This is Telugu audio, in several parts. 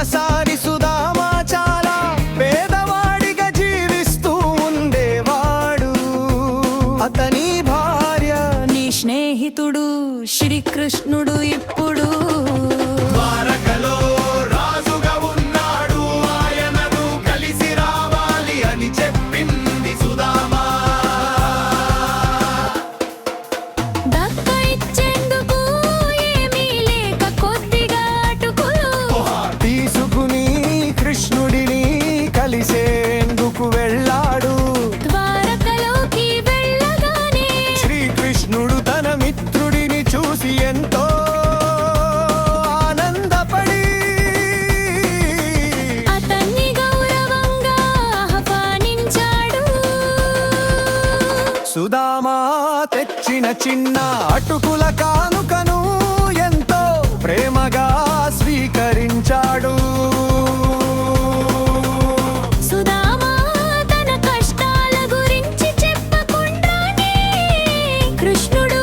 ఒకసారి సుధామ చాలా పేదవాడిగా జీవిస్తూ ఉండేవాడు. అతని భార్య నీ స్నేహితుడు శ్రీకృష్ణుడు ఇప్పుడు ద్వారకలో రాజుగా ఉన్నాడు. ఆయనను కలిసి రావాలి అని చెప్పింది సుధామ. దక్క ఇచ్చేందుకు ఏమీ లేక కొద్దిగా అటుకులు తీసుకుని కృష్ణుడిని కలిసేందుకు వెళ్ళాడు. ద్వారకలోకి వెళ్ళగానే శ్రీకృష్ణుడు తన మిత్రుడిని చూసి ఎంతో ఆనందపడి అతన్ని గౌరవంగా ఆహ్వానించాడు. సుధామ తెచ్చిన చిన్న అటుకుల కానుకను ఎంతో ప్రేమగా స్వీకరించాడు. సుధామ తన కష్టాల గురించి చెప్పకుండానే కృష్ణుడు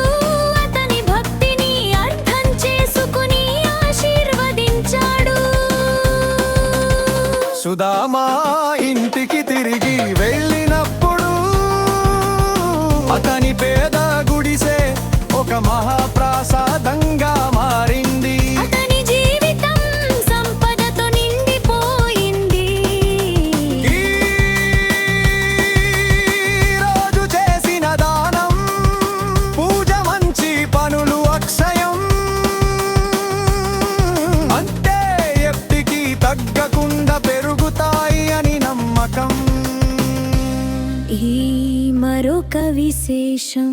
అతని భక్తిని అర్థం చేసుకుని ఆశీర్వదించాడు. సుధామ ఇంటికి తిరిగి వెళ్ళినప్పుడు అతని పేద గుడిసె ఒక మహాప్రాసాదంగా మారింది. అతని జీవితం సంపదతో నిండిపోయింది. ఈ రోజు చేసిన దానం, పూజ, మంచి పనులు అక్షయం. అంతే ఎప్పటికీ తగ్గకుండా పెరుగుతాయి అని నమ్మకం. ఈ మరొక విశేషం